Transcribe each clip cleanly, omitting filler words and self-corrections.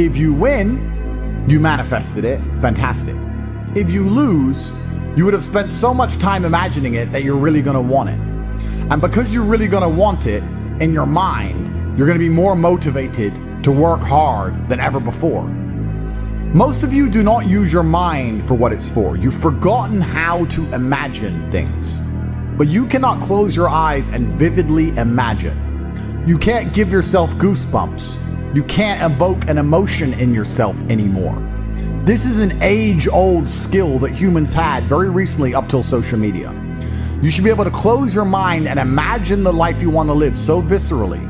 If you win, you manifested it, fantastic. If you lose, you would have spent so much time imagining it that you're really gonna want it. And because you're really gonna want it in your mind, you're gonna be more motivated to work hard than ever before. Most of you do not use your mind for what it's for. You've forgotten how to imagine things. But you cannot close your eyes and vividly imagine. You can't give yourself goosebumps. You can't evoke an emotion in yourself anymore. This is an age-old skill that humans had very recently up till social media. You should be able to close your mind and imagine the life you want to live so viscerally,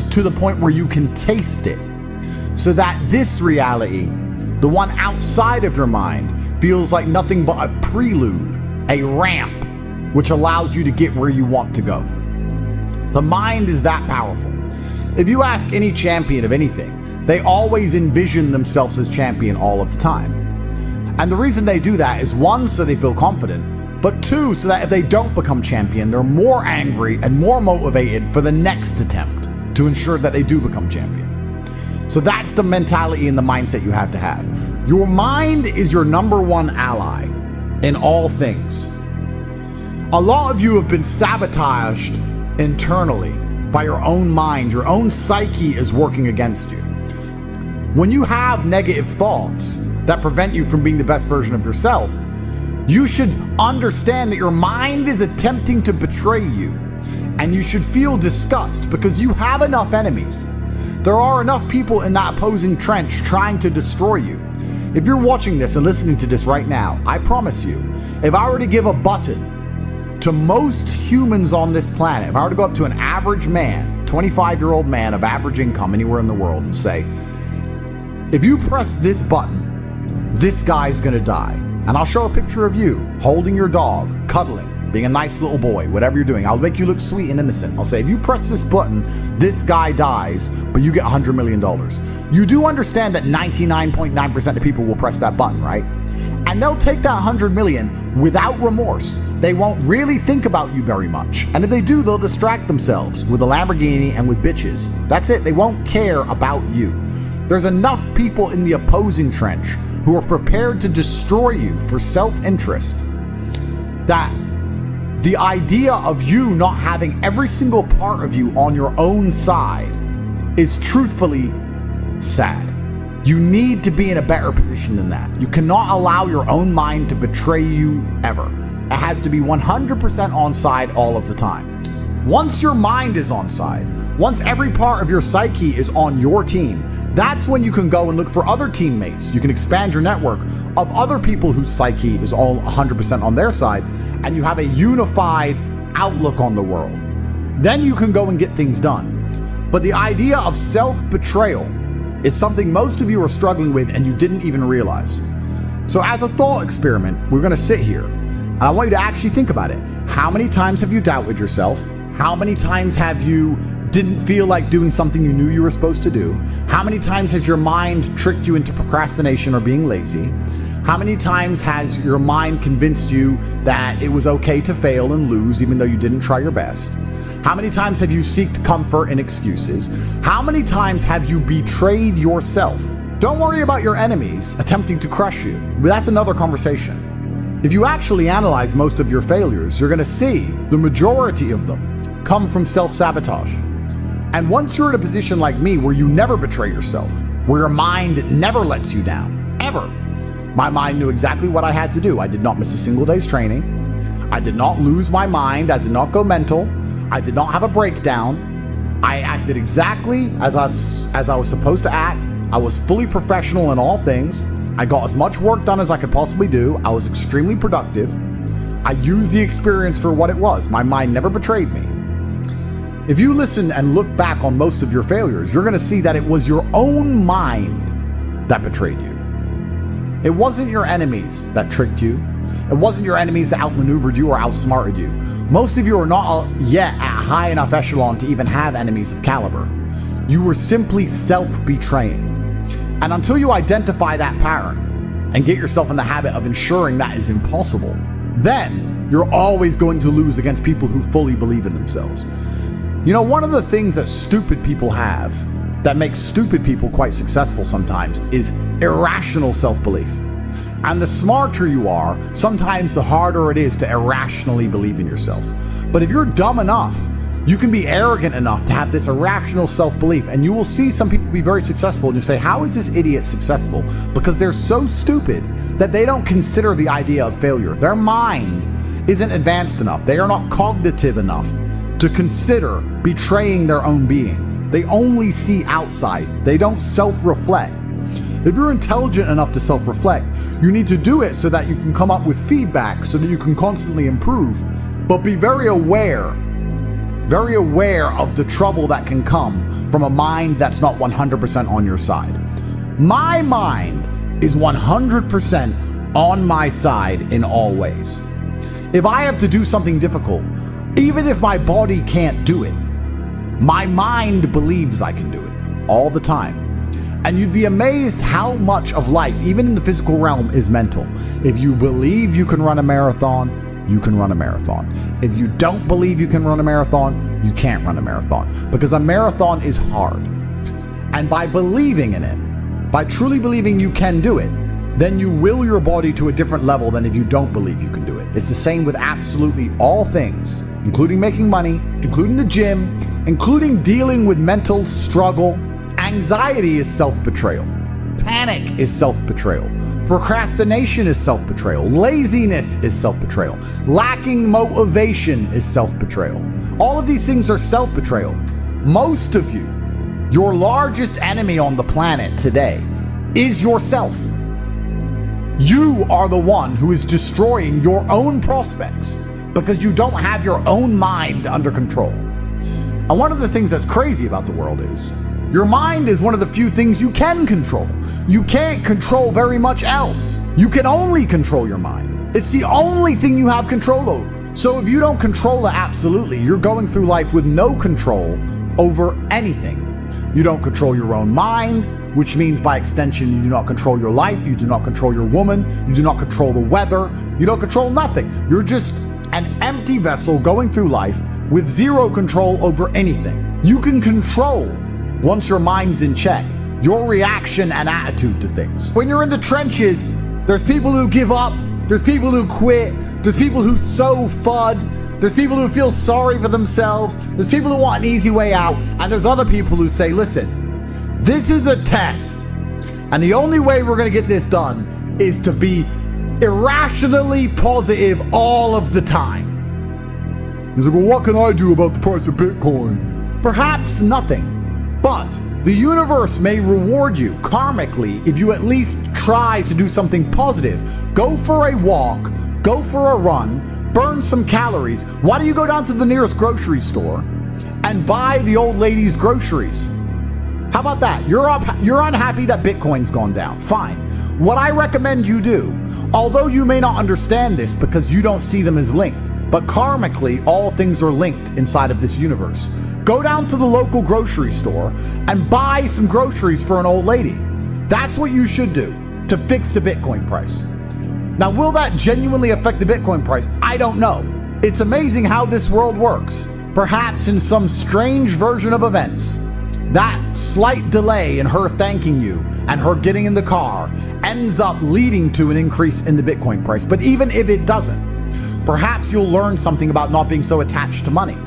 to the point where you can taste it, so that this reality, the one outside of your mind, feels like nothing but a prelude, a ramp, which allows you to get where you want to go. The mind is that powerful. If you ask any champion of anything, they always envision themselves as champion all of the time. And the reason they do that is, one, so they feel confident, but two, so that if they don't become champion, they're more angry and more motivated for the next attempt to ensure that they do become champion. So that's the mentality and the mindset you have to have. Your mind is your number one ally in all things. A lot of you have been sabotaged internally by your own mind. Your own psyche is working against you. When you have negative thoughts that prevent you from being the best version of yourself, you should understand that your mind is attempting to betray you, and you should feel disgust because you have enough enemies. There are enough people in that opposing trench trying to destroy you. If you're watching this and listening to this right now, I promise you, if I were to give a button to most humans on this planet, if I were to go up to an average man, 25-year-old man of average income anywhere in the world, and say, if you press this button, this guy's gonna die. And I'll show a picture of you holding your dog, cuddling, being a nice little boy, whatever you're doing. I'll make you look sweet and innocent. I'll say, if you press this button, this guy dies, but you get $100 million. You do understand that 99.9% of people will press that button, right? And they'll take that 100 million without remorse. They won't really think about you very much. And if they do, they'll distract themselves with a Lamborghini and with bitches. That's it. They won't care about you. There's enough people in the opposing trench who are prepared to destroy you for self-interest that the idea of you not having every single part of you on your own side is truthfully sad. You need to be in a better position than that. You cannot allow your own mind to betray you ever. It has to be 100% on side all of the time. Once your mind is on side, once every part of your psyche is on your team, that's when you can go and look for other teammates. You can expand your network of other people whose psyche is all 100% on their side, and you have a unified outlook on the world. Then you can go and get things done. But the idea of self-betrayal is something most of you are struggling with and you didn't even realize. So as a thought experiment, we're gonna sit here, and I want you to actually think about it. How many times have you doubted yourself? How many times have you didn't feel like doing something you knew you were supposed to do? How many times has your mind tricked you into procrastination or being lazy? How many times has your mind convinced you that it was okay to fail and lose even though you didn't try your best? How many times have you sought comfort in excuses? How many times have you betrayed yourself? Don't worry about your enemies attempting to crush you, but that's another conversation. If you actually analyze most of your failures, you're gonna see the majority of them come from self-sabotage. And once you're in a position like me where you never betray yourself, where your mind never lets you down, ever. My mind knew exactly what I had to do. I did not miss a single day's training. I did not lose my mind. I did not go mental. I did not have a breakdown. I acted exactly as I was supposed to act. I was fully professional in all things. I got as much work done as I could possibly do. I was extremely productive. I used the experience for what it was. My mind never betrayed me. If you listen and look back on most of your failures, you're going to see that it was your own mind that betrayed you. It wasn't your enemies that tricked you. It wasn't your enemies that outmaneuvered you or outsmarted you. Most of you are not yet at high enough echelon to even have enemies of caliber. You were simply self-betraying. And until you identify that pattern and get yourself in the habit of ensuring that is impossible, then you're always going to lose against people who fully believe in themselves. You know, one of the things that stupid people have that makes stupid people quite successful sometimes is irrational self-belief. And the smarter you are, sometimes the harder it is to irrationally believe in yourself. But if you're dumb enough, you can be arrogant enough to have this irrational self-belief, and you will see some people be very successful and you say, how is this idiot successful? Because they're so stupid that they don't consider the idea of failure. Their mind isn't advanced enough. They are not cognitive enough to consider betraying their own being. They only see outside. They don't self-reflect. If you're intelligent enough to self-reflect, you need to do it so that you can come up with feedback so that you can constantly improve, but be very aware of the trouble that can come from a mind that's not 100% on your side. My mind is 100% on my side in all ways. If I have to do something difficult, even if my body can't do it, my mind believes I can do it all the time. And you'd be amazed how much of life, even in the physical realm, is mental. If you believe you can run a marathon, you can run a marathon. If you don't believe you can run a marathon, you can't run a marathon. Because a marathon is hard. And by believing in it, by truly believing you can do it, then you will your body to a different level than if you don't believe you can do it. It's the same with absolutely all things, including making money, including the gym, including dealing with mental struggle. Anxiety is self-betrayal. Panic is self-betrayal. Procrastination is self-betrayal. Laziness is self-betrayal. Lacking motivation is self-betrayal. All of these things are self-betrayal. Most of you, your largest enemy on the planet today is yourself. You are the one who is destroying your own prospects because you don't have your own mind under control. And one of the things that's crazy about the world is your mind is one of the few things you can control. You can't control very much else. You can only control your mind. It's the only thing you have control over. So if you don't control it absolutely, you're going through life with no control over anything. You don't control your own mind, which means by extension, you do not control your life, you do not control your woman, you do not control the weather, you don't control nothing. You're just an empty vessel going through life with zero control over anything. You can control, once your mind's in check, your reaction and attitude to things. When you're in the trenches, there's people who give up, there's people who quit, there's people who sow FUD, there's people who feel sorry for themselves, there's people who want an easy way out, and there's other people who say, listen, this is a test, and the only way we're going to get this done is to be irrationally positive all of the time. He's like, well, what can I do about the price of Bitcoin? Perhaps nothing. But the universe may reward you karmically if you at least try to do something positive. Go for a walk, go for a run, burn some calories. Why do you go down to the nearest grocery store and buy the old lady's groceries? How about that? You're unhappy that Bitcoin's gone down. Fine. What I recommend you do, although you may not understand this because you don't see them as linked, but karmically all things are linked inside of this universe. Go down to the local grocery store and buy some groceries for an old lady. That's what you should do to fix the Bitcoin price. Now, will that genuinely affect the Bitcoin price? I don't know. It's amazing how this world works. Perhaps in some strange version of events, that slight delay in her thanking you and her getting in the car ends up leading to an increase in the Bitcoin price. But even if it doesn't, perhaps you'll learn something about not being so attached to money.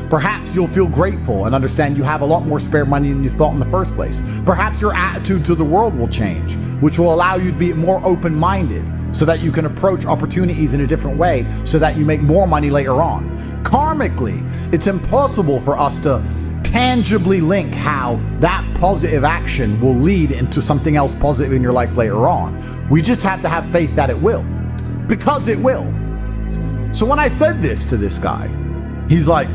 Perhaps you'll feel grateful and understand you have a lot more spare money than you thought in the first place. Perhaps your attitude to the world will change, which will allow you to be more open-minded so that you can approach opportunities in a different way so that you make more money later on. Karmically, it's impossible for us to tangibly link how that positive action will lead into something else positive in your life later on. We just have to have faith that it will, because it will. So when I said this to this guy, he's like,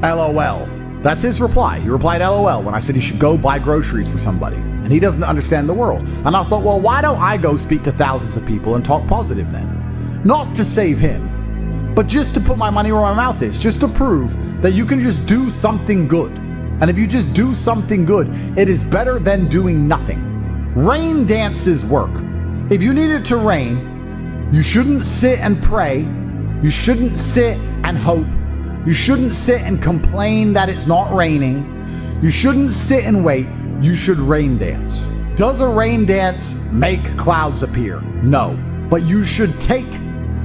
LOL. That's his reply. He replied LOL when I said he should go buy groceries for somebody. And he doesn't understand the world. And I thought, well, why don't I go speak to thousands of people and talk positive then? Not to save him, but just to put my money where my mouth is, just to prove that you can just do something good. And if you just do something good, it is better than doing nothing. Rain dances work. If you need it to rain, you shouldn't sit and pray. You shouldn't sit and hope. You shouldn't sit and complain that it's not raining. You shouldn't sit and wait. you should rain dance. Does a rain dance make clouds appear? No, but you should take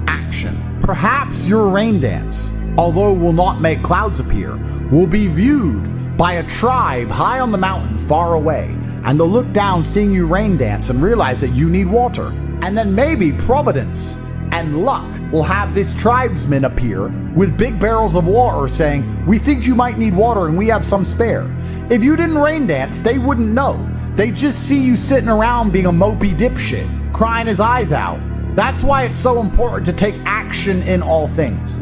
action. Perhaps your rain dance, although will not make clouds appear, will be viewed by a tribe high on the mountain far away, and they'll look down seeing you rain dance and realize that you need water. And then maybe Providence and luck will have this tribesman appear with big barrels of water saying, we think you might need water and we have some spare. If you didn't rain dance, they wouldn't know. They just see you sitting around being a mopey dipshit, crying his eyes out. That's why it's so important to take action in all things.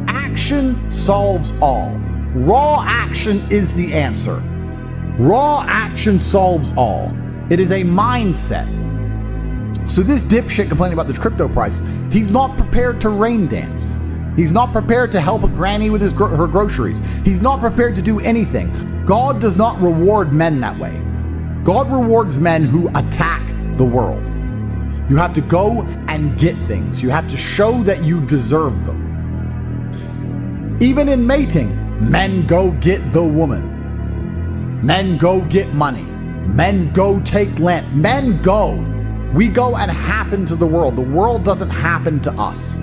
Action solves all. Raw action is the answer. Raw action solves all. It is a mindset. So this dipshit complaining about the crypto price, he's not prepared to rain dance. He's not prepared to help a granny with her groceries. He's not prepared to do anything. God does not reward men that way. God rewards men who attack the world. You have to go and get things. You have to show that you deserve them. Even in mating, men go get the woman. Men go get money. Men go take land. Men go. We go and happen to the world. The world doesn't happen to us.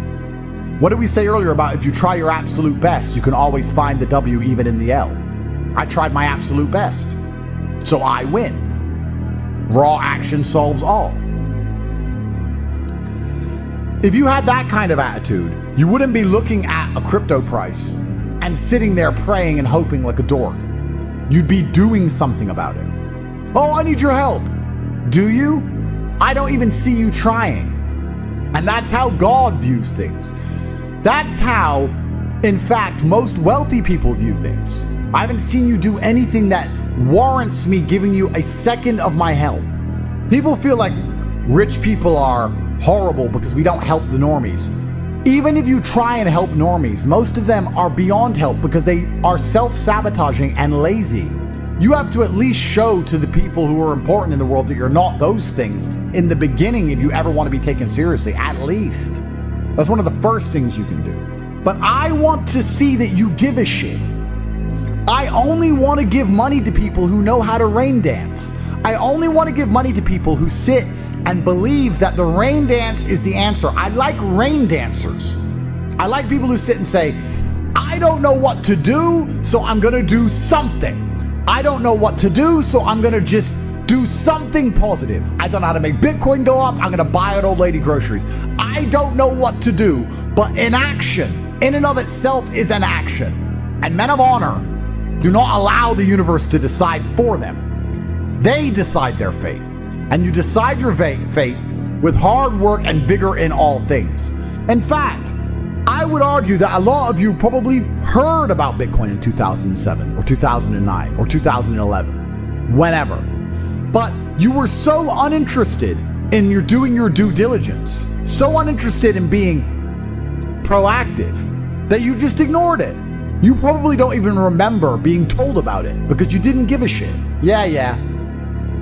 What did we say earlier about if you try your absolute best, you can always find the W even in the L? I tried my absolute best, so I win. Raw action solves all. If you had that kind of attitude, you wouldn't be looking at a crypto price and sitting there praying and hoping like a dork. You'd be doing something about it. Oh, I need your help. Do you? I don't even see you trying. And that's how God views things. That's how, in fact, most wealthy people view things. I haven't seen you do anything that warrants me giving you a second of my help. People feel like rich people are horrible because we don't help the normies. Even if you try and help normies, most of them are beyond help because they are self-sabotaging and lazy. You have to at least show to the people who are important in the world that you're not those things in the beginning if you ever want to be taken seriously, at least. That's one of the first things you can do. But I want to see that you give a shit. I only want to give money to people who know how to rain dance. I only want to give money to people who sit and believe that the rain dance is the answer. I like rain dancers. I like people who sit and say, I don't know what to do, so I'm going to do something. I don't know what to do, so I'm going to just do something positive. I don't know how to make Bitcoin go up. I'm going to buy an old lady groceries. I don't know what to do, but inaction in and of itself is an action. And men of honor do not allow the universe to decide for them. They decide their fate. And you decide your fate with hard work and vigor in all things. In fact, I would argue that a lot of you probably heard about Bitcoin in 2007 or 2009 or 2011, whenever. But you were so uninterested in doing your due diligence, so uninterested in being proactive, that you just ignored it. You probably don't even remember being told about it because you didn't give a shit. Yeah.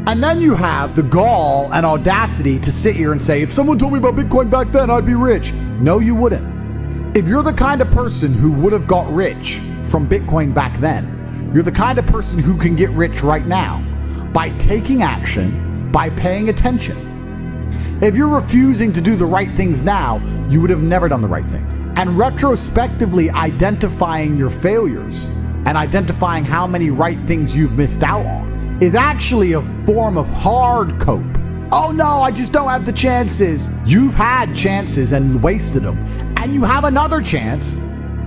And then you have the gall and audacity to sit here and say, if someone told me about Bitcoin back then, I'd be rich. No, you wouldn't. If you're the kind of person who would have got rich from Bitcoin back then, you're the kind of person who can get rich right now by taking action, by paying attention. If you're refusing to do the right things now, you would have never done the right thing. And retrospectively identifying your failures and identifying how many right things you've missed out on is actually a form of hard cope. Oh no, I just don't have the chances. You've had chances and wasted them. And you have another chance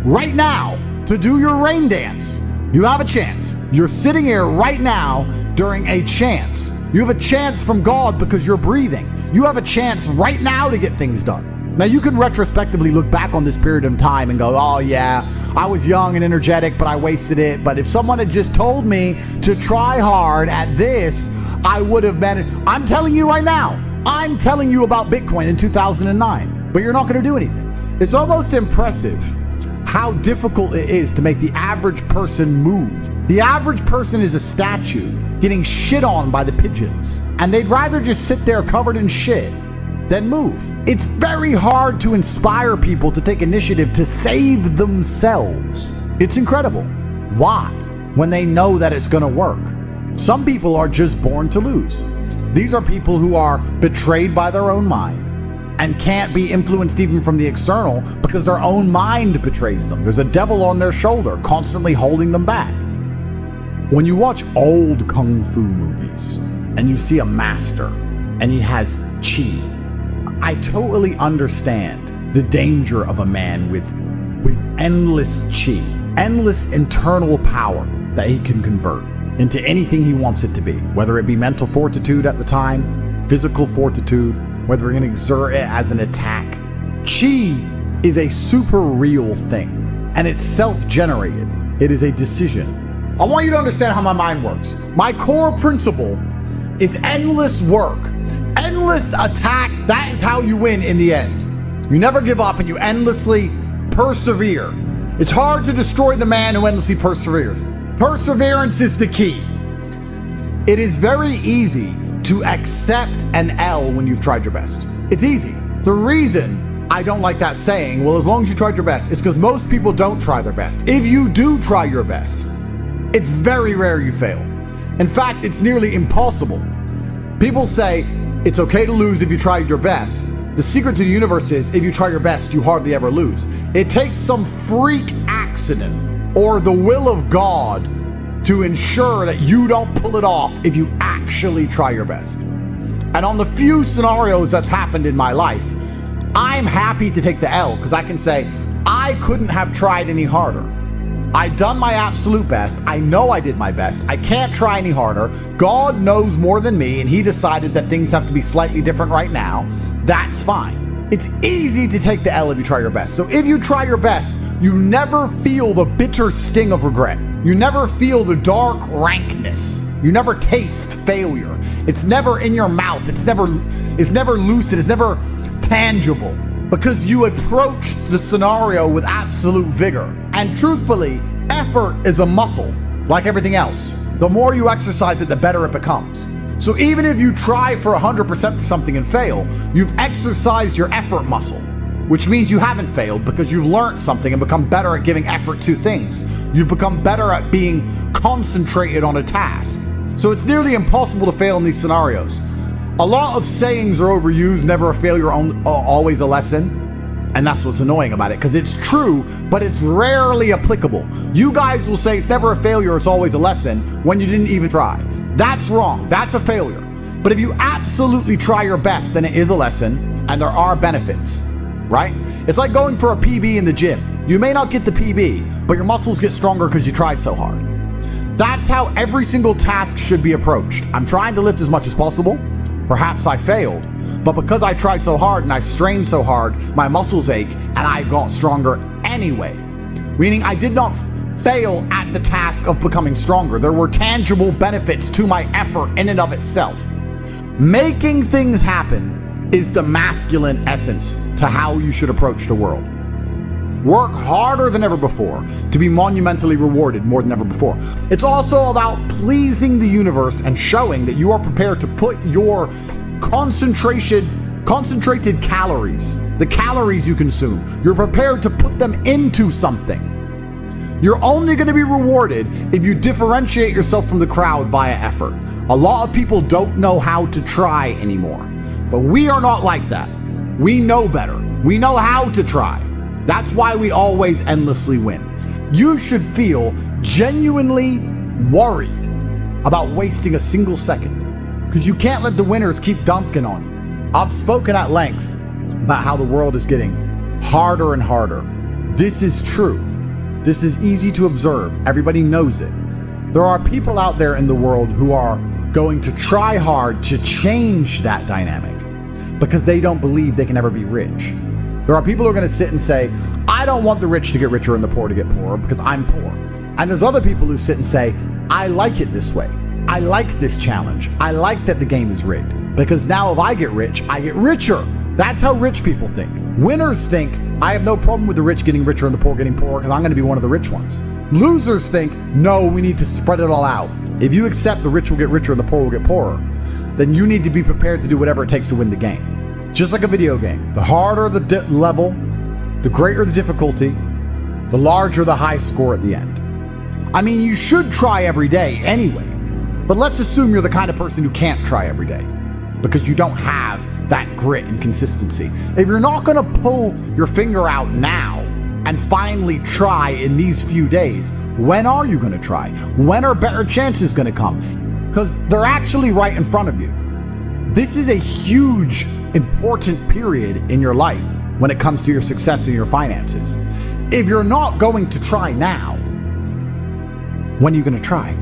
right now to do your rain dance. You have a chance. You're sitting here right now during a chance. You have a chance from God because you're breathing. You have a chance right now to get things done. Now you can retrospectively look back on this period of time and go, oh yeah, I was young and energetic, but I wasted it. But if someone had just told me to try hard at this, I would have been. I'm telling you right now, I'm telling you about Bitcoin in 2009, but you're not going to do anything. It's almost impressive how difficult it is to make the average person move. The average person is a statue getting shit on by the pigeons, and they'd rather just sit there covered in shit than move. It's very hard to inspire people to take initiative to save themselves. It's incredible. Why? When they know that it's going to work. Some people are just born to lose. These are people who are betrayed by their own mind and can't be influenced even from the external because their own mind betrays them. There's a devil on their shoulder constantly holding them back. When you watch old kung fu movies and you see a master and he has chi, I totally understand the danger of a man with endless chi, endless internal power that he can convert into anything he wants it to be, whether it be mental fortitude at the time, physical fortitude, whether he can exert it as an attack. Chi is a super real thing, and it's self-generated. It is a decision. I want you to understand how my mind works. My core principle is endless work, endless attack. That is how you win in the end. You never give up and you endlessly persevere. It's hard to destroy the man who endlessly perseveres. Perseverance is the key. It is very easy to accept an L when you've tried your best. It's easy. The reason I don't like that saying, well, as long as you tried your best, is because most people don't try their best. If you do try your best, it's very rare you fail. In fact, it's nearly impossible. People say it's okay to lose if you tried your best. The secret to the universe is if you try your best, you hardly ever lose. It takes some freak accident or the will of God to ensure that you don't pull it off if you actually try your best. And on the few scenarios that's happened in my life, I'm happy to take the L because I can say, I couldn't have tried any harder. I done my absolute best. I know I did my best. I can't try any harder. God knows more than me, and he decided that things have to be slightly different right now. That's fine. It's easy to take the L if you try your best. So if you try your best, you never feel the bitter sting of regret. You never feel the dark rankness. You never taste failure. It's never in your mouth. It's never lucid. It's never tangible because you approached the scenario with absolute vigor. And truthfully, effort is a muscle like everything else. The more you exercise it, the better it becomes. So even if you try for 100% for something and fail, you've exercised your effort muscle, which means you haven't failed because you've learned something and become better at giving effort to things. You've become better at being concentrated on a task. So it's nearly impossible to fail in these scenarios. A lot of sayings are overused, never a failure, always a lesson. And that's what's annoying about it, because it's true, but it's rarely applicable. You guys will say it's never a failure, it's always a lesson, when you didn't even try. That's wrong. That's a failure. But if you absolutely try your best, then it is a lesson, and there are benefits, right? It's like going for a PB in the gym. You may not get the PB, but your muscles get stronger because you tried so hard. That's how every single task should be approached. I'm trying to lift as much as possible. Perhaps I failed, but because I tried so hard and I strained so hard, my muscles ache and I got stronger anyway. Meaning I did not fail at the task of becoming stronger. There were tangible benefits to my effort in and of itself. Making things happen is the masculine essence to how you should approach the world. Work harder than ever before to be monumentally rewarded more than ever before. It's also about pleasing the universe and showing that you are prepared to put your concentrated calories, the calories you consume, you're prepared to put them into something. You're only going to be rewarded if you differentiate yourself from the crowd via effort. A lot of people don't know how to try anymore, but we are not like that. We know better. We know how to try. That's why we always endlessly win. You should feel genuinely worried about wasting a single second, because you can't let the winners keep dunking on you. I've spoken at length about how the world is getting harder and harder. This is true. This is easy to observe. Everybody knows it. There are people out there in the world who are going to try hard to change that dynamic because they don't believe they can ever be rich. There are people who are going to sit and say, I don't want the rich to get richer and the poor to get poorer because I'm poor. And there's other people who sit and say, I like it this way. I like this challenge. I like that the game is rigged because now if I get rich, I get richer. That's how rich people think. Winners think, I have no problem with the rich getting richer and the poor getting poorer because I'm going to be one of the rich ones. Losers think, no, we need to spread it all out. If you accept the rich will get richer and the poor will get poorer, then you need to be prepared to do whatever it takes to win the game. Just like a video game, the harder the level, the greater the difficulty, the larger the high score at the end. I mean, you should try every day anyway, But let's assume you're the kind of person who can't try every day because you don't have that grit and consistency. If you're not going to pull your finger out now and finally try in these few days, when are you going to try? When are better chances going to come? Because they're actually right in front of you. This is a huge, important period in your life when it comes to your success and your finances. If you're not going to try now, when are you going to try?